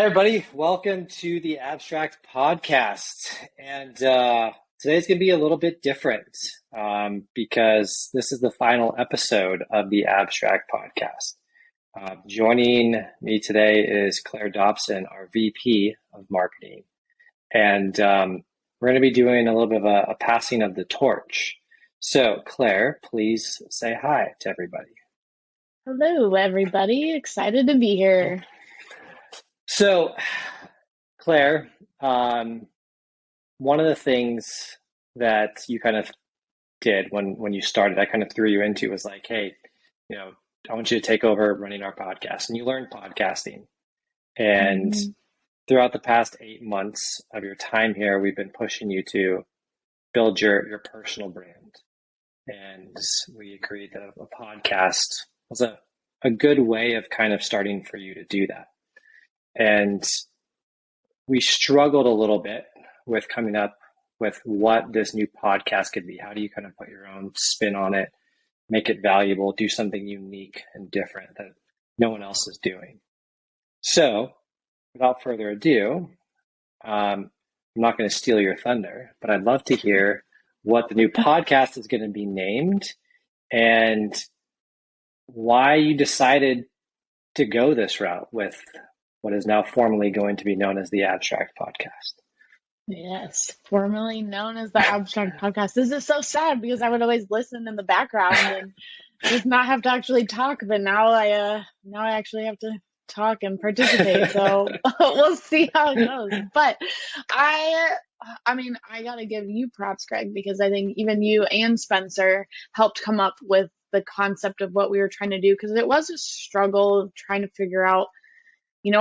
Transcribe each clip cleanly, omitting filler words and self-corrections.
Hey, everybody. Welcome to the Abstrakt Podcast. And today's going to be a little bit different because this is the final episode of the Abstrakt Podcast. Joining me today is Clare Dobson, our VP of Marketing. And we're going to be doing a little bit of a passing of the torch. So, Clare, please say hi to everybody. Hello, everybody. Excited to be here. So, Clare, one of the things that you kind of did when you started, I kind of threw you into was like, hey, I want you to take over running our podcast. And you learned podcasting. And throughout the past 8 months of your time here, we've been pushing you to build your personal brand. And we agreed that a podcast was a good way of kind of starting for you to do that. And we struggled a little bit with coming up with what this new podcast could be. How do you kind of put your own spin on it, make it valuable, do something unique and different that no one else is doing? So without further ado, I'm not going to steal your thunder, but I'd love to hear what the new podcast is going to be named and why you decided to go this route with what is now formally going to be known as the Abstrakt Podcast. Yes, formerly known as the Abstrakt Podcast. This is so sad because I would always listen in the background and just not have to actually talk. But now I actually have to talk and participate. So we'll see how it goes. But I mean, I got to give you props, Greg, because I think even you and Spencer helped come up with the concept of what we were trying to do, because it was a struggle trying to figure out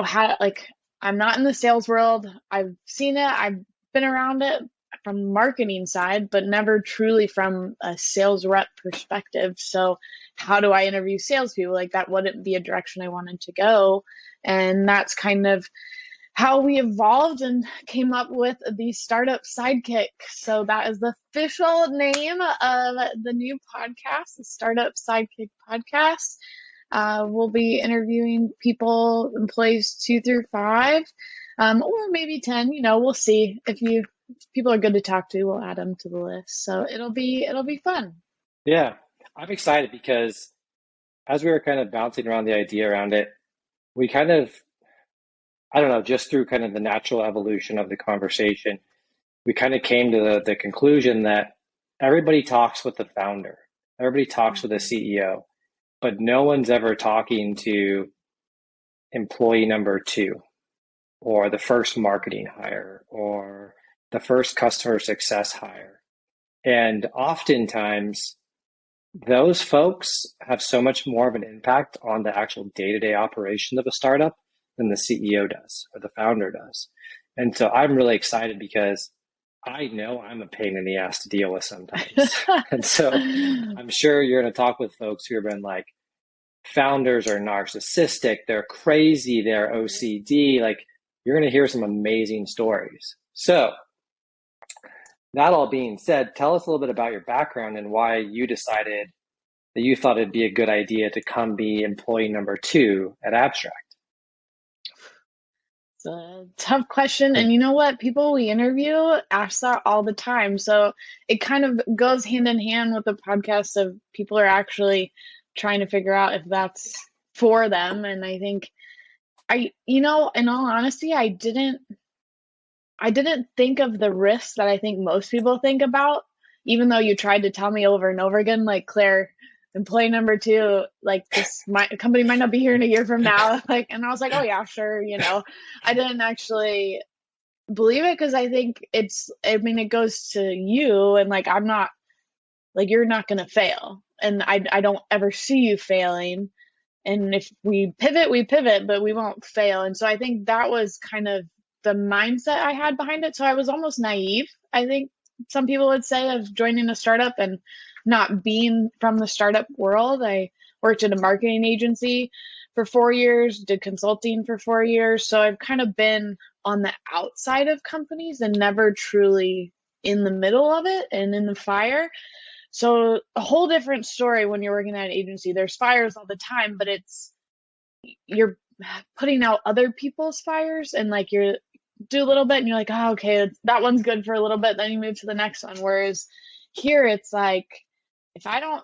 how, like, I'm not in the sales world. I've seen it. I've been around it from the marketing side, but never truly from a sales rep perspective. So how do I interview salespeople? Like, that wouldn't be a direction I wanted to go. And that's kind of how we evolved and came up with the Startup Sidekick. So that is the official name of the new podcast, the Startup Sidekick Podcast. We'll be interviewing people, employees 2 through 5, or maybe 10. We'll see. If people are good to talk to, we'll add them to the list. So it'll be fun. Yeah, I'm excited because as we were kind of bouncing around the idea around it, we kind of, I don't know, just through kind of the natural evolution of the conversation, we kind of came to the conclusion that everybody talks with the founder, everybody talks with the CEO. But no one's ever talking to employee number 2 or the first marketing hire or the first customer success hire. And oftentimes, those folks have so much more of an impact on the actual day-to-day operation of a startup than the CEO does or the founder does. And so I'm really excited because I know I'm a pain in the ass to deal with sometimes. And so I'm sure you're going to talk with folks who have been like, founders are narcissistic, they're crazy, they're OCD. Like, you're going to hear some amazing stories. So that all being said, tell us a little bit about your background and why you decided that you thought it'd be a good idea to come be employee number 2 at Abstrakt. It's a tough question. And you know what? People we interview ask that all the time. So it kind of goes hand in hand with the podcast of people are actually trying to figure out if that's for them. And I think in all honesty, I didn't think of the risks that I think most people think about, even though you tried to tell me over and over again, like, Claire, employee number 2, like, my company might not be here in a year from now. Like, and I was like, oh yeah, sure. I didn't actually believe it because I think it goes to you, and like, I'm not, like, you're not going to fail. And I don't ever see you failing. And if we pivot, but we won't fail. And so I think that was kind of the mindset I had behind it. So I was almost naive, I think some people would say, of joining a startup and not being from the startup world. I worked at a marketing agency for 4 years, did consulting for 4 years. So I've kind of been on the outside of companies and never truly in the middle of it and in the fire. So a whole different story when you're working at an agency. There's fires all the time, but you're putting out other people's fires, and like you're do a little bit and you're like, oh, okay, that one's good for a little bit, then you move to the next one. Whereas here it's like, if I don't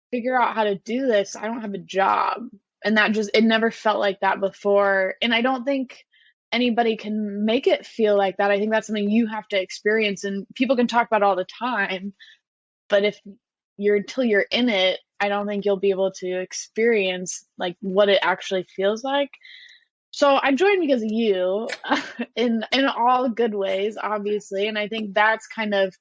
figure out how to do this, I don't have a job. And that just, it never felt like that before. And I don't think anybody can make it feel like that. I think that's something you have to experience, and people can talk about all the time, but if you're until you're in it, I don't think you'll be able to experience like what it actually feels like. So I joined because of you, in all good ways, obviously, and I think that's kind of,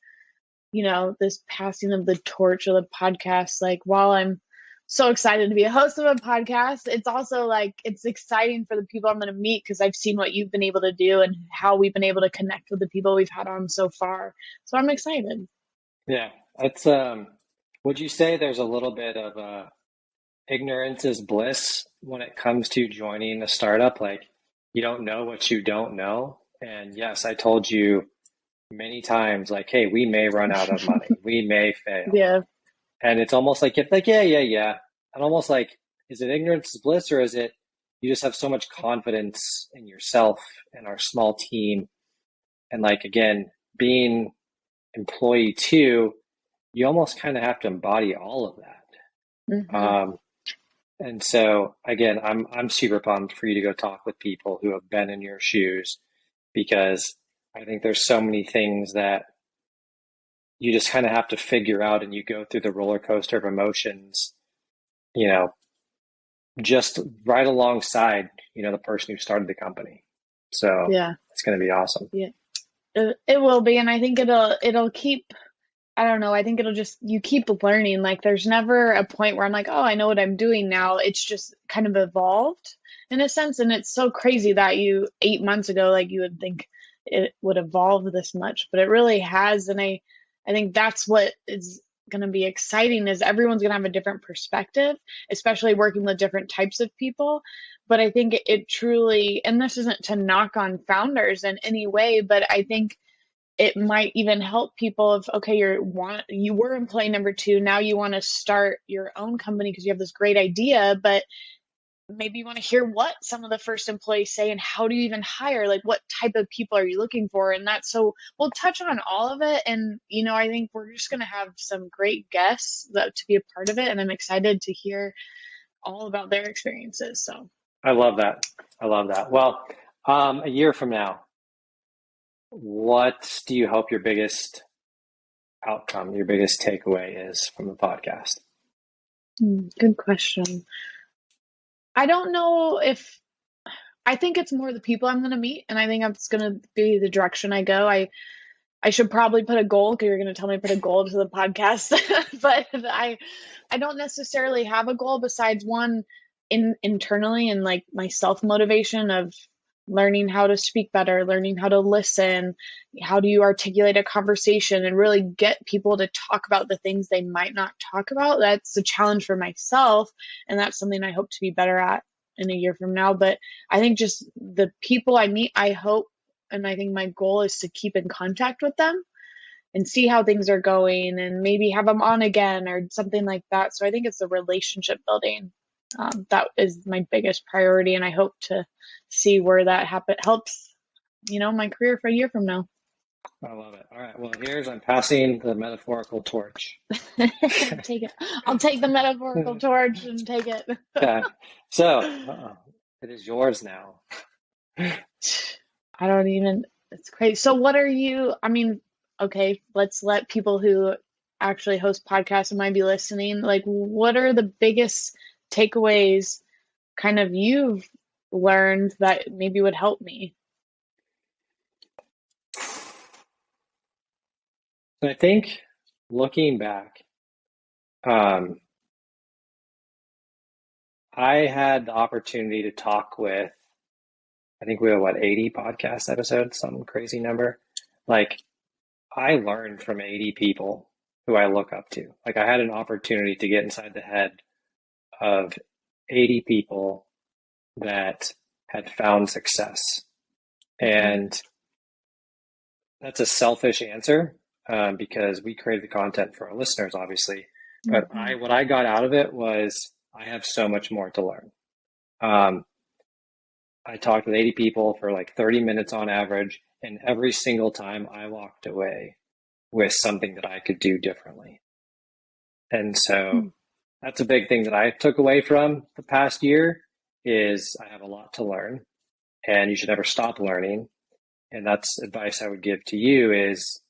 this passing of the torch of the podcast. Like, while I'm so excited to be a host of a podcast, it's also like it's exciting for the people I'm going to meet, because I've seen what you've been able to do and how we've been able to connect with the people we've had on so far. So I'm excited. Yeah, it's would you say there's a little bit of ignorance is bliss when it comes to joining a startup? Like, you don't know what you don't know. And yes, I told you many times, like, hey, we may run out of money, we may fail. Yeah. And it's almost like, it's like, yeah. And almost like, is it ignorance is bliss, or is it you just have so much confidence in yourself and our small team? And like, again, being employee two, you almost kind of have to embody all of that. Mm-hmm. And so again, I'm super pumped for you to go talk with people who have been in your shoes, because I think there's so many things that you just kind of have to figure out, and you go through the roller coaster of emotions, just right alongside, the person who started the company. So Yeah. it's going to be awesome. Yeah. It will be, and I think it'll keep, I don't know, I think it'll just, you keep learning. Like, there's never a point where I'm like, oh, I know what I'm doing now. It's just kind of evolved in a sense. And it's so crazy that 8 months ago, like, you would think it would evolve this much, but it really has. And I think that's what is going to be exciting, is everyone's going to have a different perspective, especially working with different types of people. But I think it truly, and this isn't to knock on founders in any way, but I think it might even help people if, okay, you were employee number two, now you want to start your own company because you have this great idea, but maybe you want to hear what some of the first employees say, and how do you even hire, like what type of people are you looking for, and that. So we'll touch on all of it, and I think we're just going to have some great guests to be a part of it, and I'm excited to hear all about their experiences. So I love that. Well, a year from now, what do you hope your biggest outcome, your biggest takeaway is from the podcast? Good question. I don't know if, I think it's more the people I'm going to meet, and I think that's going to be the direction I go. I should probably put a goal, because you're going to tell me to put a goal to the podcast, but I don't necessarily have a goal besides one internally, and like my self-motivation of learning how to speak better, learning how to listen, how do you articulate a conversation and really get people to talk about the things they might not talk about. That's a challenge for myself, and that's something I hope to be better at in a year from now. But I think just the people I meet, I hope, and I think my goal is to keep in contact with them and see how things are going, and maybe have them on again or something like that. So I think it's the relationship building. That is my biggest priority, and I hope to see where that helps, my career for a year from now. I love it. All right. Well, I'm passing the metaphorical torch. Take it. I'll take the metaphorical torch and take it. Okay. So it is yours now. I don't even, it's crazy. So what are you, okay, let's let people who actually host podcasts and might be listening, like, what are the biggest takeaways kind of you've learned that maybe would help me? I think looking back, I had the opportunity to talk with, I think we have 80 podcast episodes, some crazy number. Like, I learned from 80 people who I look up to. Like, I had an opportunity to get inside the head of 80 people that had found success. And that's a selfish answer, because we created the content for our listeners, obviously. But what I got out of it was I have so much more to learn. I talked with 80 people for like 30 minutes on average, and every single time I walked away with something that I could do differently. And so that's a big thing that I took away from the past year is I have a lot to learn, and you should never stop learning. And that's advice I would give to you is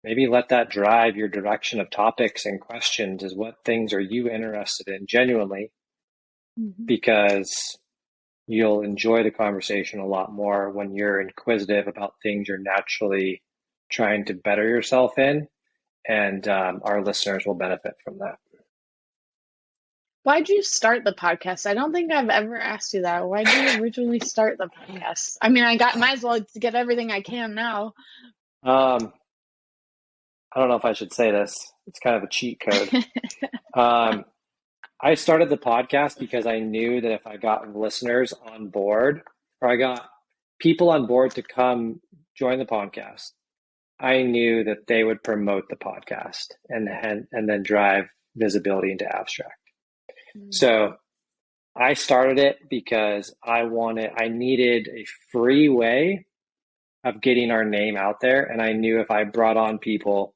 maybe let that drive your direction of topics and questions is what things are you interested in genuinely, because you'll enjoy the conversation a lot more when you're inquisitive about things you're naturally trying to better yourself in. And our listeners will benefit from that. Why'd you start the podcast? I don't think I've ever asked you that. Why did you originally start the podcast? I mean, might as well get everything I can now. I don't know if I should say this. It's kind of a cheat code. I started the podcast because I knew that if I got listeners on board, or I got people on board to come join the podcast, I knew that they would promote the podcast and then drive visibility into Abstrakt. So I started it because I needed a free way of getting our name out there. And I knew if I brought on people,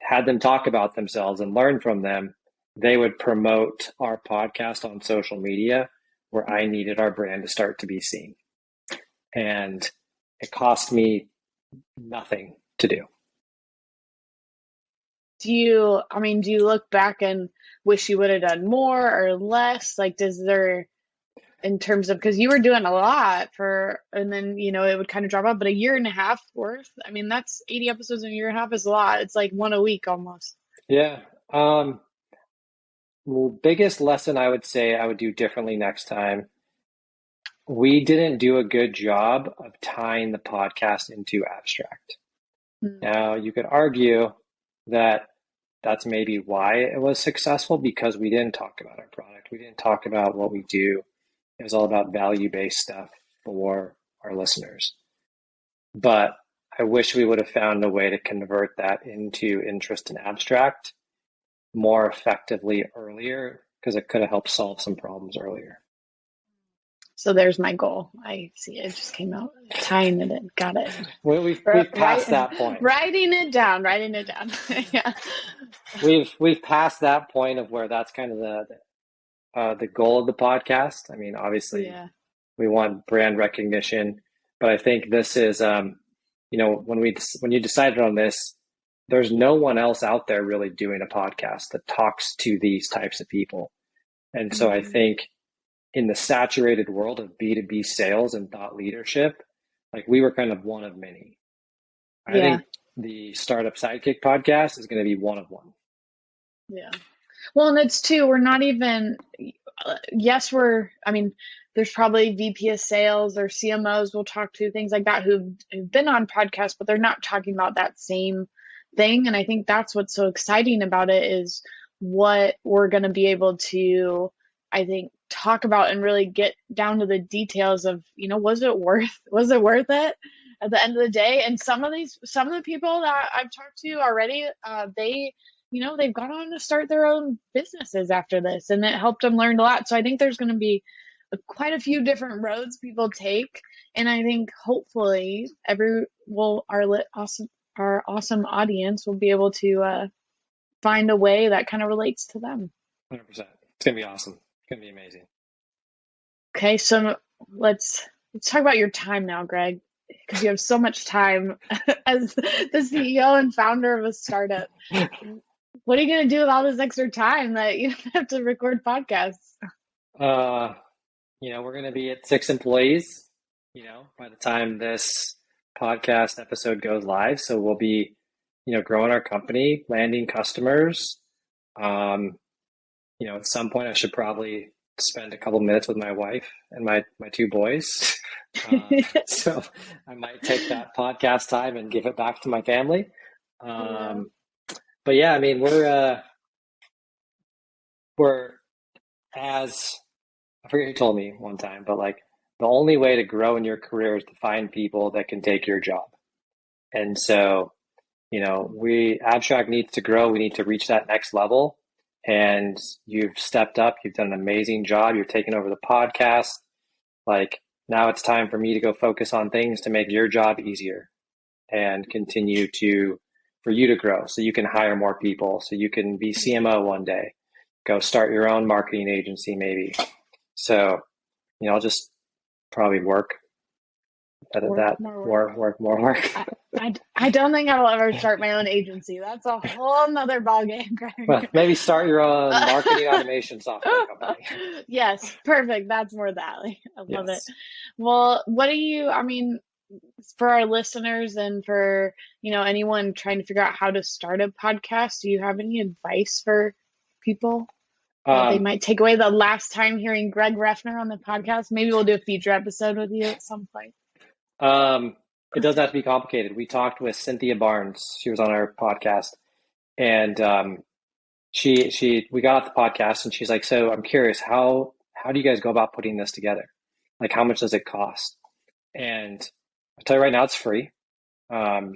had them talk about themselves and learn from them, they would promote our podcast on social media where I needed our brand to start to be seen. And it cost me nothing to do. Do you look back and wish you would have done more or less? Like, in terms of, because you were doing a lot and then, it would kind of drop off, but a year and a half worth, I mean, that's 80 episodes in a year and a half is a lot. It's like one a week almost. Yeah. Biggest lesson I would say I would do differently next time. We didn't do a good job of tying the podcast into Abstrakt. Now, you could argue that that's maybe why it was successful, because we didn't talk about our product. We didn't talk about what we do. It was all about value-based stuff for our listeners. But I wish we would have found a way to convert that into interest in Abstrakt more effectively earlier, because it could have helped solve some problems earlier. So there's my goal. I see it just came out. Tying it in. Got it. Well, we've passed that point. Writing it down. Yeah. We've passed that point of where that's kind of the goal of the podcast. I mean, obviously, we want brand recognition, but I think this is, when you decided on this, there's no one else out there really doing a podcast that talks to these types of people. And so I think in the saturated world of B2B sales and thought leadership, like we were kind of one of many. I think the Startup Sidekick podcast is going to be one of one. Yeah. Well, and it's too, we're not even, there's probably VP of sales or CMOs we'll talk to, things like that, who've been on podcasts, but they're not talking about that same thing. And I think that's what's so exciting about it is what we're going to be able to, I think, talk about and really get down to the details of, was it worth it at the end of the day? And some of the people that I've talked to already, they've gone on to start their own businesses after this, and it helped them learn a lot. So I think there's going to be quite a few different roads people take. And I think hopefully our awesome audience will be able to find a way that kind of relates to them. 100%. It's going to be awesome. It's going to be amazing. Okay, so let's talk about your time now, Greg, because you have so much time as the CEO and founder of a startup. What are you going to do with all this extra time that you have to record podcasts? We're going to be at 6 employees, by the time this podcast episode goes live. So we'll be, growing our company, landing customers. At some point I should probably spend a couple minutes with my wife and my two boys. So I might take that podcast time and give it back to my family. But yeah, I mean, we're as, I forget who told me one time, but like the only way to grow in your career is to find people that can take your job. And so, Abstrakt needs to grow. We need to reach that next level. And you've stepped up. You've done an amazing job. You're taking over the podcast. Like, now it's time for me to go focus on things to make your job easier and continue for you to grow so you can hire more people, so you can be CMO one day, go start your own marketing agency maybe. So, I'll just probably work more work. I don't think I will ever start my own agency. That's a whole nother ballgame, Greg. Well, maybe start your own marketing automation software company. Yes, perfect. That's more that. I love Yes. it. Well, what do you, for our listeners and for, anyone trying to figure out how to start a podcast, do you have any advice for people that they might take away the last time hearing Greg Reffner on the podcast? Maybe we'll do a feature episode with you at some point. It doesn't have to be complicated. We talked with Cynthia Barnes. She was on our podcast, and we got off the podcast, and she's like, "So I'm curious, how do you guys go about putting this together? Like, how much does it cost?" And I'll tell you right now, it's free.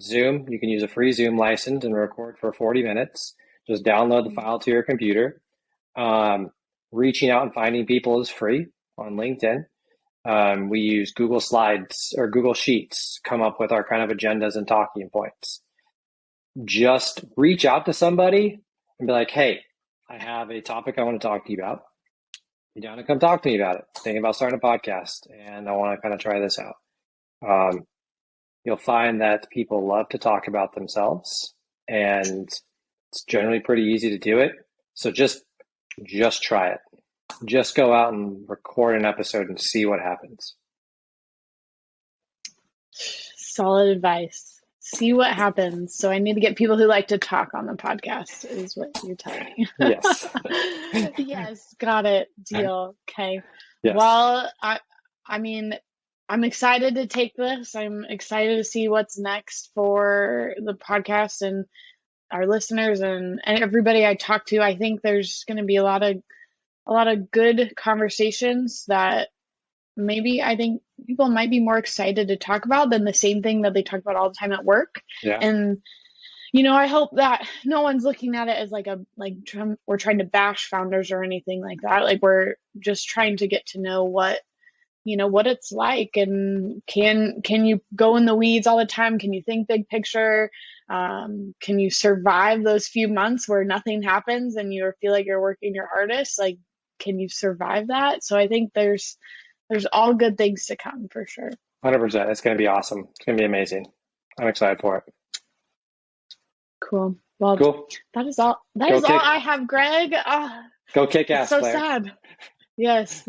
Zoom, you can use a free Zoom license and record for 40 minutes. Just download the file to your computer. Reaching out and finding people is free on LinkedIn. We use Google Slides or Google Sheets, come up with our kind of agendas and talking points. Just reach out to somebody and be like, "Hey, I have a topic I want to talk to you about. You down to come talk to me about it? Thinking about starting a podcast, and I want to kind of try this out." You'll find that people love to talk about themselves, and it's generally pretty easy to do it. So just try it. Just go out and record an episode and see what happens. Solid advice. See what happens. So I need to get people who like to talk on the podcast is what you're telling me. Yes. Yes. Got it. Deal. Okay. Yes. Well, I'm excited to take this. I'm excited to see what's next for the podcast and our listeners and everybody I talk to. I think there's going to be a lot of good conversations that maybe I think people might be more excited to talk about than the same thing that they talk about all the time at work. Yeah. And, I hope that no one's looking at it as we're trying to bash founders or anything like that. Like, we're just trying to get to know what it's like, and can you go in the weeds all the time? Can you think big picture? Can you survive those few months where nothing happens and you feel like you're working your hardest? Like, can you survive that? So I think there's all good things to come for sure. 100%. It's going to be awesome. It's going to be amazing. I'm excited for it. Cool. Well, cool. That is all I have, Greg. Go kick ass, so Claire. Sad. Yes.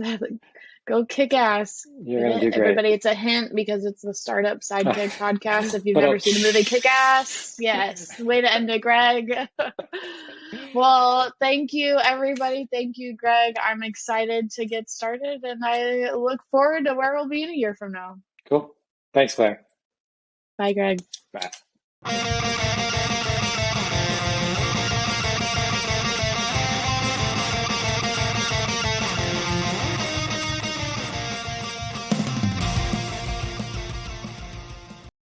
Go kick ass. You're going to do great. Everybody, it's a hint because it's the Startup Sidekick podcast. If you've never seen the movie Kick Ass, yes. Way to end it, Greg. Well, thank you, everybody. Thank you, Greg. I'm excited to get started, and I look forward to where we'll be in a year from now. Cool. Thanks, Claire. Bye, Greg. Bye.